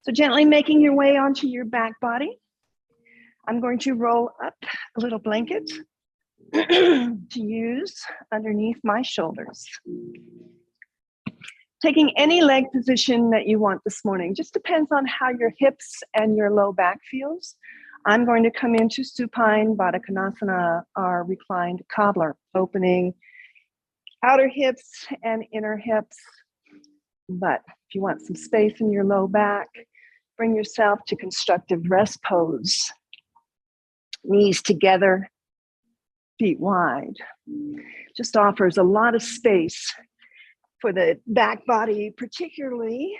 So gently making your way onto your back body. I'm going to roll up a little blanket to use underneath my shoulders. Taking any leg position that you want this morning. Just depends on how your hips and your low back feels. I'm going to come into supine Baddha Konasana, our reclined cobbler, opening outer hips and inner hips. But if you want some space in your low back, bring yourself to constructive rest pose. Knees together, feet wide. Just offers a lot of space for the back body, particularly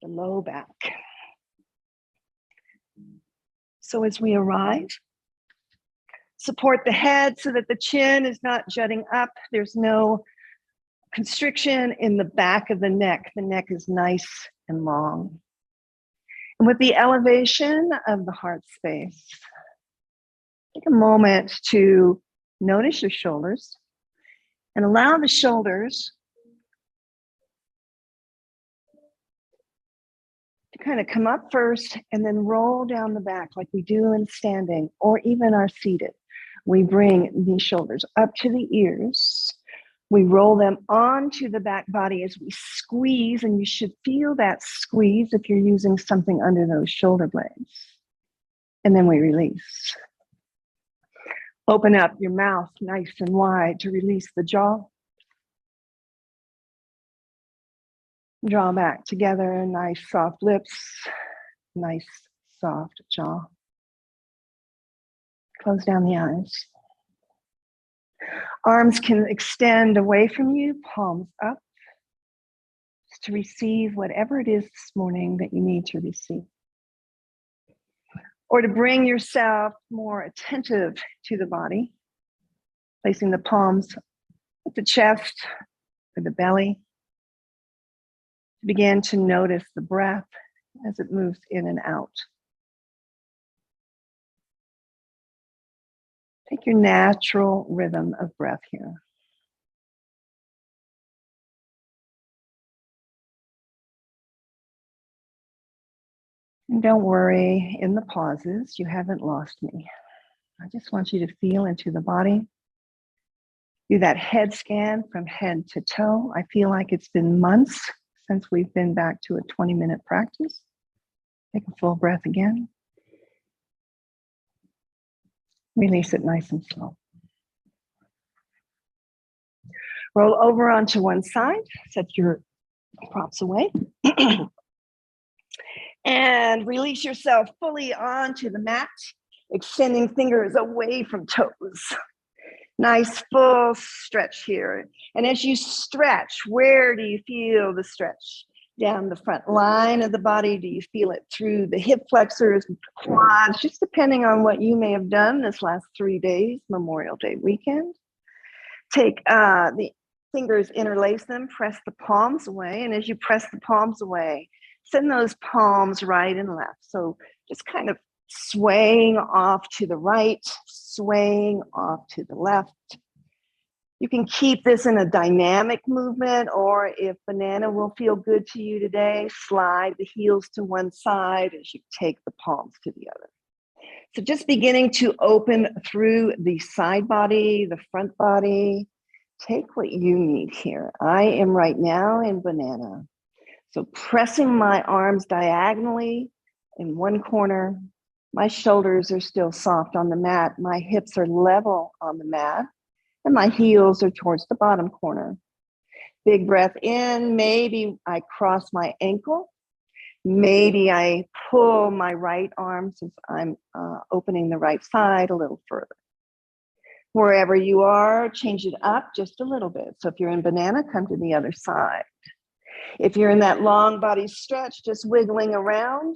the low back. So as we arrive, support the head so that the chin is not jutting up. There's no constriction in the back of the neck. The neck is nice and long. And with the elevation of the heart space, take a moment to notice your shoulders and allow the shoulders to kind of come up first and then roll down the back like we do in standing or even are seated. We bring the shoulders up to the ears. We roll them onto the back body as we squeeze, and you should feel that squeeze if you're using something under those shoulder blades. And then we release. Open up your mouth nice and wide to release the jaw. Draw back together, nice soft lips, nice soft jaw. Close down the eyes. Arms can extend away from you, palms up, just to receive whatever it is this morning that you need to receive. Or to bring yourself more attentive to the body, placing the palms at the chest or the belly. Begin to notice the breath as it moves in and out. Take your natural rhythm of breath here. And don't worry, in the pauses, you haven't lost me. I just want you to feel into the body. Do that head scan from head to toe. I feel like it's been months since we've been back to a 20-minute practice. Take a full breath again. Release it nice and slow. Roll over onto one side, set your props away. And release yourself fully onto the mat, extending fingers away from toes. Nice full stretch here. And as you stretch, where do you feel the stretch? Down the front line of the body? Do you feel it through the hip flexors, quads, just depending on what you may have done this last 3 days, Memorial Day weekend? Take the fingers, interlace them, press the palms away. And as you press the palms away, send those palms right and left. So just kind of swaying off to the right, swaying off to the left. You can keep this in a dynamic movement, or if banana will feel good to you today, slide the heels to one side as you take the palms to the other. So just beginning to open through the side body, the front body. Take what you need here. I am right now in banana. So pressing my arms diagonally in one corner. My shoulders are still soft on the mat. My hips are level on the mat. And my heels are towards the bottom corner. Big breath in. Maybe I cross my ankle. Maybe I pull my right arm since I'm opening the right side a little further. Wherever you are, change it up just a little bit. So if you're in banana, come to the other side. If you're in that long body stretch, just wiggling around,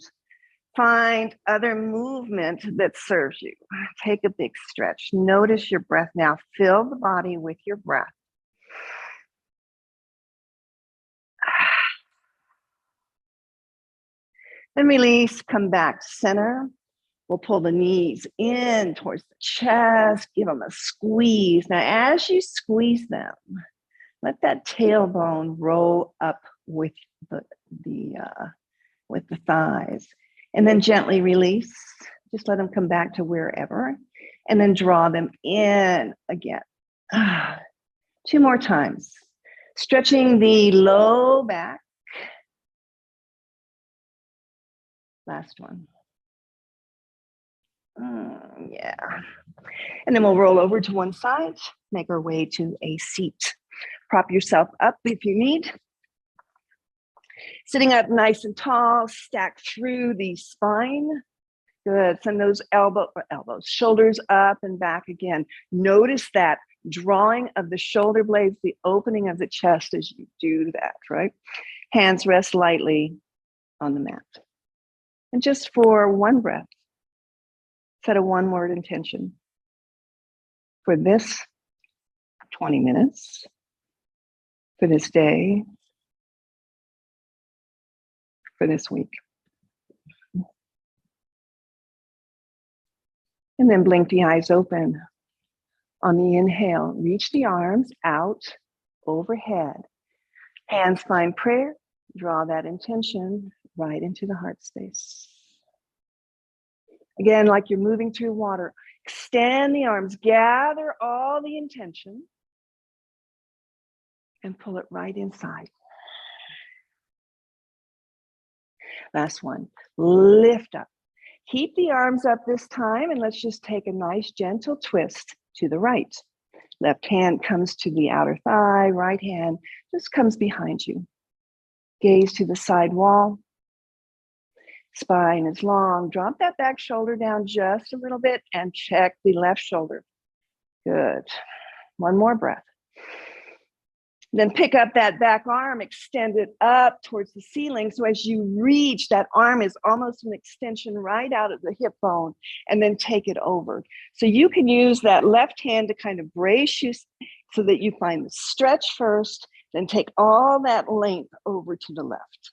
find other movement that serves you. Take a big stretch. Notice your breath now. Fill the body with your breath. Then release, come back to center. We'll pull the knees in towards the chest, give them a squeeze. Now, as you squeeze them, let that tailbone roll up with the with the thighs. And then gently release. Just let them come back to wherever. And then draw them in again. 2 more times. Stretching the low back. Last one. Yeah. And then we'll roll over to one side, make our way to a seat. Prop yourself up if you need. Sitting up nice and tall, stack through the spine. Good. Send those elbows, shoulders up and back again. Notice that drawing of the shoulder blades, the opening of the chest as you do that, right? Hands rest lightly on the mat. And just for one breath, set a one-word intention for this 20 minutes, for this day, for this week. And then blink the eyes open. On the inhale, reach the arms out overhead. Hands find prayer. Draw that intention right into the heart space. Again, like you're moving through water, extend the arms, gather all the intention, and pull it right inside. Last one, lift up. Keep the arms up this time, and let's just take a nice gentle twist to the right. Left hand comes to the outer thigh, right hand just comes behind you. Gaze to the side wall. Spine is long. Drop that back shoulder down just a little bit and check the left shoulder. Good. One more breath. Then pick up that back arm, extend it up towards the ceiling. So as you reach, that arm is almost an extension right out of the hip bone, and then take it over. So you can use that left hand to kind of brace you so that you find the stretch first, then take all that length over to the left.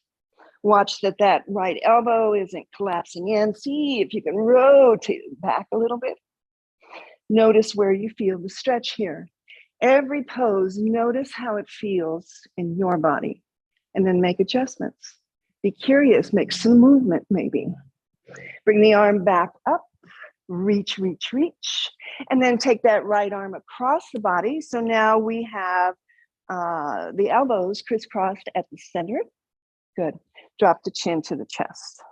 Watch that that right elbow isn't collapsing in. See if you can rotate it back a little bit. Notice where you feel the stretch here. Every pose, notice how it feels in your body, and then make adjustments. Be curious, make some movement maybe. Bring the arm back up, reach, reach, reach, and then take that right arm across the body. So now we have the elbows crisscrossed at the center. Good. Drop the chin to the chest.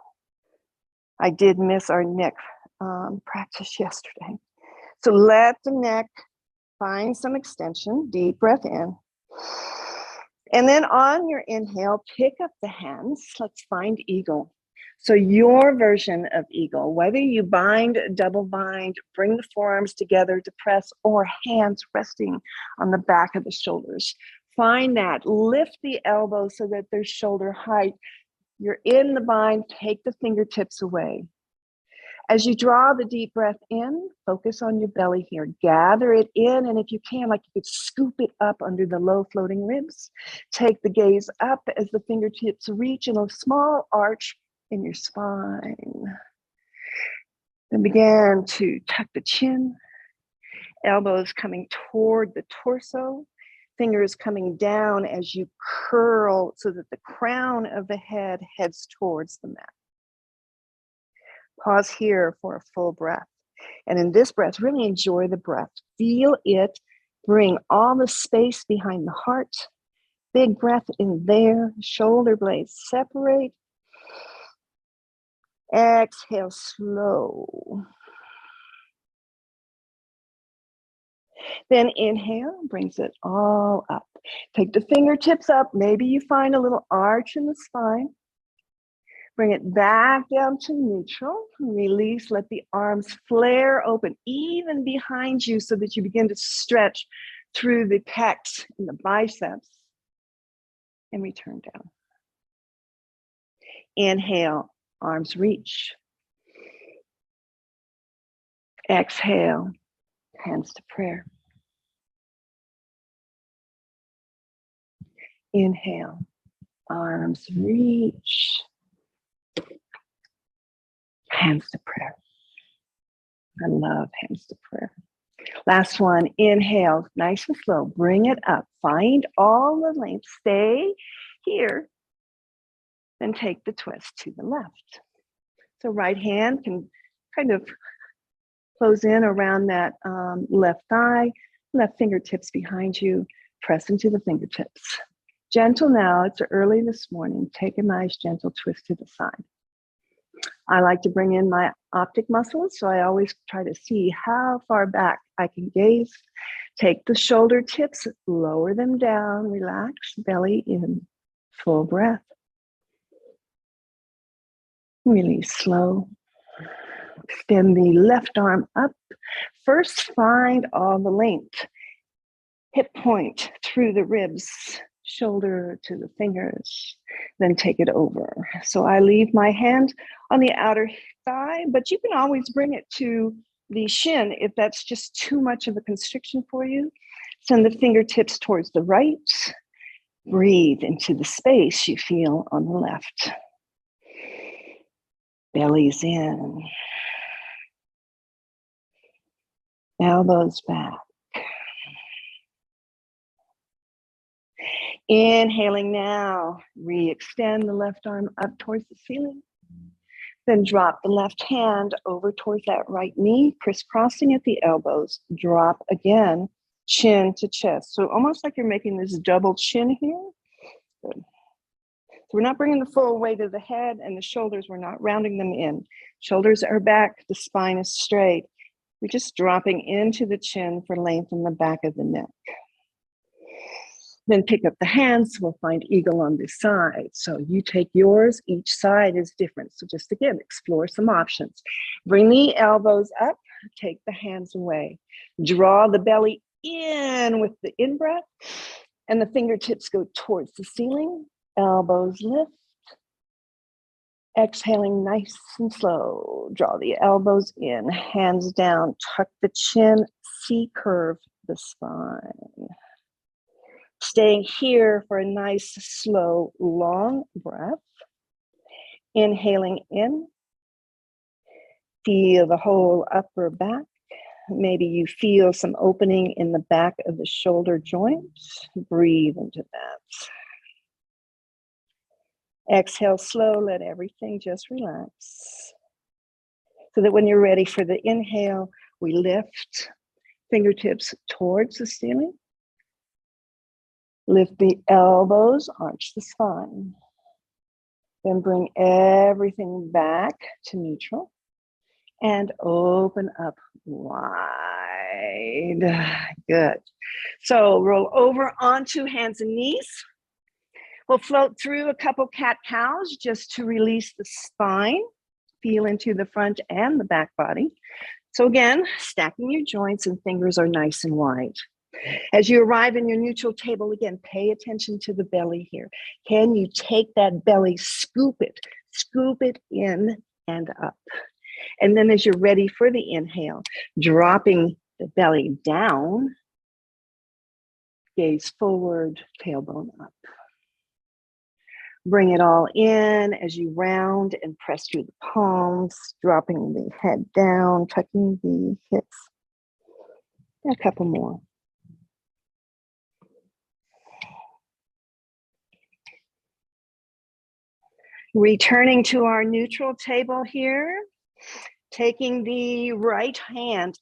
I did miss our neck practice yesterday. So let the neck find some extension, deep breath in. And then on your inhale, pick up the hands. Let's find eagle. So your version of eagle, whether you bind, double bind, bring the forearms together to press, or hands resting on the back of the shoulders. Find that, lift the elbows so that they're shoulder height. You're in the bind, take the fingertips away. As you draw the deep breath in, focus on your belly here. Gather it in, and if you can, like you could scoop it up under the low floating ribs. Take the gaze up as the fingertips reach in a small arch in your spine. Then begin to tuck the chin, elbows coming toward the torso, fingers coming down as you curl so that the crown of the head heads towards the mat. Pause here for a full breath. And in this breath, really enjoy the breath. Feel it bring all the space behind the heart. Big breath in there. Shoulder blades separate. Exhale slow. Then inhale, brings it all up. Take the fingertips up. Maybe you find a little arch in the spine. Bring it back down to neutral. Release, let the arms flare open, even behind you, so that you begin to stretch through the pecs and the biceps. And return down. Inhale, arms reach. Exhale, hands to prayer. Inhale, arms reach. Hands to prayer. I love hands to prayer. Last one, inhale, nice and slow. Bring it up. Find all the length. Stay here. Then take the twist to the left. So right hand can kind of close in around that left thigh, left fingertips behind you, press into the fingertips. Gentle now, it's early this morning. Take a nice gentle twist to the side. I like to bring in my optic muscles, so I always try to see how far back I can gaze. Take the shoulder tips, lower them down, relax, belly in, full breath. Release slow. Extend the left arm up. First, find all the length. Hip point through the ribs, shoulder to the fingers, then take it over. So I leave my hand on the outer thigh, but you can always bring it to the shin if that's just too much of a constriction for you. Send the fingertips towards the right. Breathe into the space you feel on the left. Belly's in. Elbows back. Inhaling now, re-extend the left arm up towards the ceiling. Then drop the left hand over towards that right knee, crisscrossing at the elbows. Drop again, chin to chest. So almost like you're making this double chin here. Good. So we're not bringing the full weight of the head and the shoulders, we're not rounding them in. Shoulders are back, the spine is straight. We're just dropping into the chin for length in the back of the neck. Then pick up the hands, we'll find eagle on this side. So you take yours, each side is different. So just again, explore some options. Bring the elbows up, take the hands away. Draw the belly in with the in-breath, and the fingertips go towards the ceiling. Elbows lift. Exhaling nice and slow. Draw the elbows in, hands down, tuck the chin, C-curve the spine. Staying here for a nice, slow, long breath. Inhaling in. Feel the whole upper back. Maybe you feel some opening in the back of the shoulder joints. Breathe into that. Exhale slow, let everything just relax. So that when you're ready for the inhale, we lift fingertips towards the ceiling. Lift the elbows, arch the spine. Then bring everything back to neutral and open up wide. Good. So roll over onto hands and knees. We'll float through a couple cat-cows just to release the spine. Feel into the front and the back body. So again, stacking your joints and fingers are nice and wide. As you arrive in your neutral table, again, pay attention to the belly here. Can you take that belly, scoop it in and up. And then as you're ready for the inhale, dropping the belly down, gaze forward, tailbone up. Bring it all in as you round and press through the palms, dropping the head down, tucking the hips. A couple more. Returning to our neutral table here, taking the right hand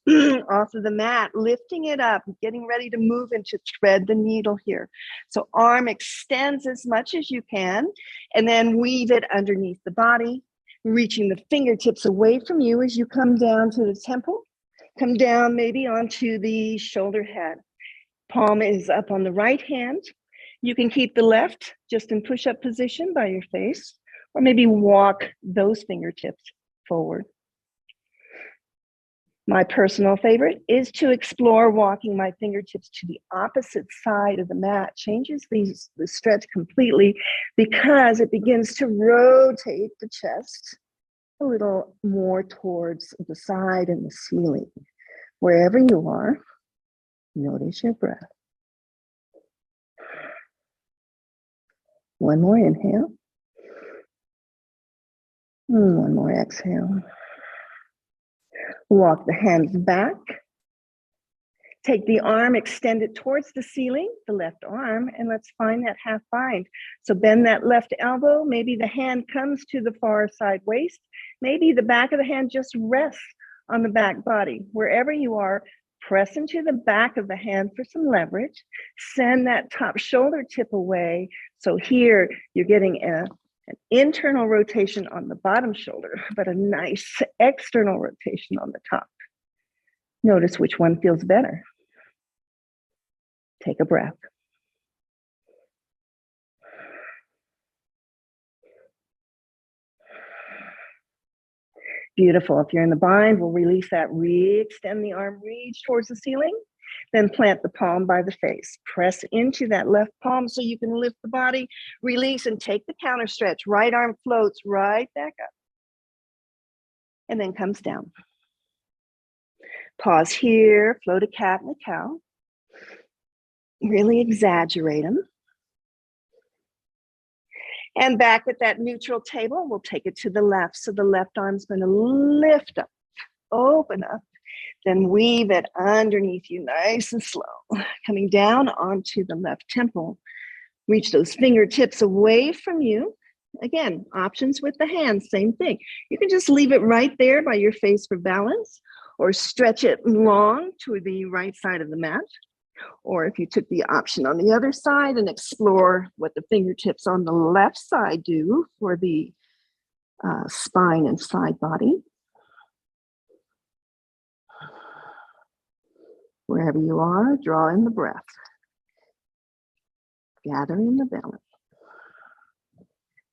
off of the mat, lifting it up, getting ready to move into thread the needle here. So arm extends as much as you can, and then weave it underneath the body, reaching the fingertips away from you as you come down to the temple, come down maybe onto the shoulder head. Palm is up on the right hand. You can keep the left just in push-up position by your face, or maybe walk those fingertips forward. My personal favorite is to explore walking my fingertips to the opposite side of the mat. Changes the stretch completely because it begins to rotate the chest a little more towards the side and the ceiling. Wherever you are, notice your breath. One more inhale. One more exhale. Walk the hands back. Take the arm, extend it towards the ceiling, the left arm, and let's find that half bind. So bend that left elbow. Maybe the hand comes to the far side waist. Maybe the back of the hand just rests on the back body. Wherever you are, press into the back of the hand for some leverage. Send that top shoulder tip away. So here you're getting an internal rotation on the bottom shoulder, but a nice external rotation on the top. Notice which one feels better. Take a breath. Beautiful. If you're in the bind, we'll release that. Re-extend the arm, reach towards the ceiling. Then plant the palm by the face. Press into that left palm so you can lift the body. Release and take the counter stretch. Right arm floats right back up. And then comes down. Pause here. Float a cat and a cow. Really exaggerate them. And back at that neutral table, we'll take it to the left. So the left arm's going to lift up, open up, then weave it underneath you nice and slow. Coming down onto the left temple. Reach those fingertips away from you. Again, options with the hands, same thing. You can just leave it right there by your face for balance, or stretch it long to the right side of the mat. Or if you took the option on the other side and explore what the fingertips on the left side do for the spine and side body. Wherever you are, draw in the breath. Gather in the belly.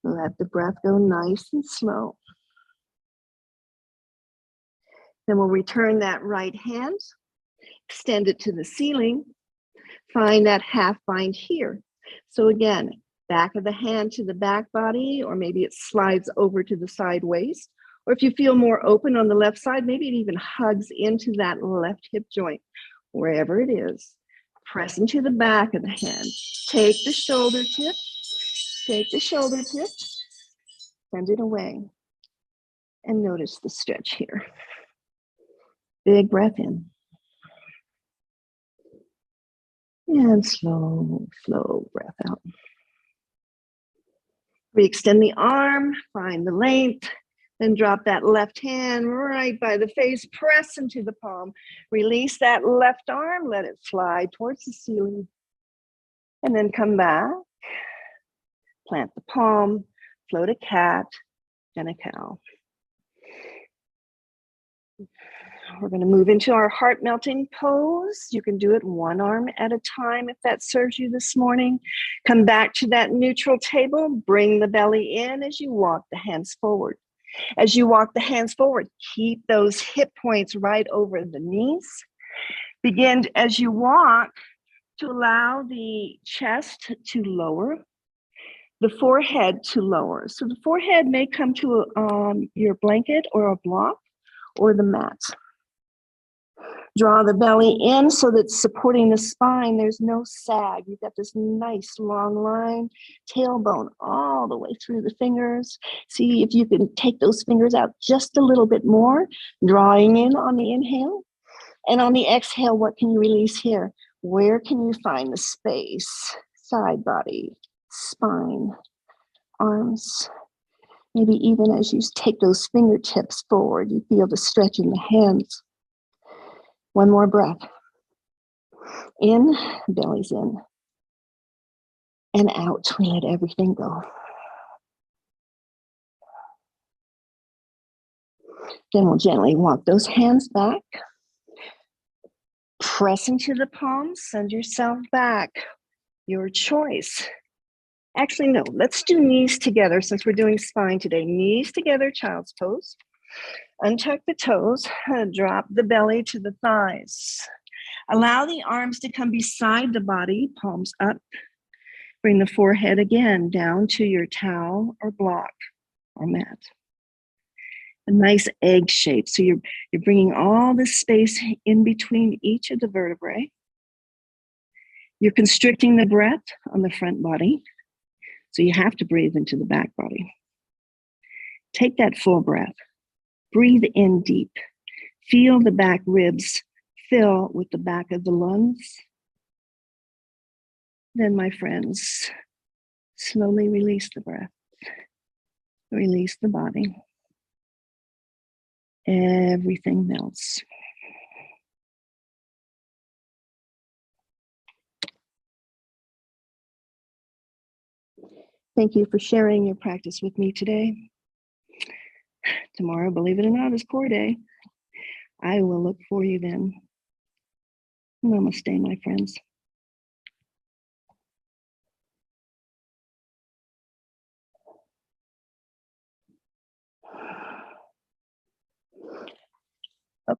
Let the breath go nice and slow. Then we'll return that right hand. Extend it to the ceiling, find that half bind here. So again, back of the hand to the back body, or maybe it slides over to the side waist. Or if you feel more open on the left side, maybe it even hugs into that left hip joint, wherever it is. Press into the back of the hand. Take the shoulder tip, send it away, and notice the stretch here. Big breath in. And slow, slow breath out. Re-extend the arm, find the length, then drop that left hand right by the face, press into the palm. Release that left arm, let it slide towards the ceiling. And then come back, plant the palm, float a cat, and a cow. We're going to move into our heart melting pose. You can do it one arm at a time if that serves you this morning. Come back to that neutral table. Bring the belly in as you walk the hands forward. As you walk the hands forward, keep those hip points right over the knees. Begin as you walk to allow the chest to lower, the forehead to lower. So the forehead may come to your blanket or a block or the mat. Draw the belly in so that it's supporting the spine. There's no sag. You've got this nice long line, tailbone all the way through the fingers. See if you can take those fingers out just a little bit more, drawing in on the inhale. And on the exhale, what can you release here? Where can you find the space? Side body, spine, arms. Maybe even as you take those fingertips forward, you feel the stretch in the hands. One more breath. In, belly's in. And out, we let everything go. Then we'll gently walk those hands back. Press into the palms, send yourself back. Your choice. Actually, no, let's do knees together since we're doing spine today. Knees together, child's pose. Untuck the toes, drop the belly to the thighs. Allow the arms to come beside the body, palms up. Bring the forehead again down to your towel or block or mat. A nice egg shape. So you're bringing all the space in between each of the vertebrae. You're constricting the breath on the front body. So you have to breathe into the back body. Take that full breath. Breathe in deep. Feel the back ribs fill with the back of the lungs, then, my friends, slowly release the breath, release the body. Everything melts. Thank you for sharing your practice with me today. Tomorrow, believe it or not, is core day. I will look for you then. Namaste, my friends.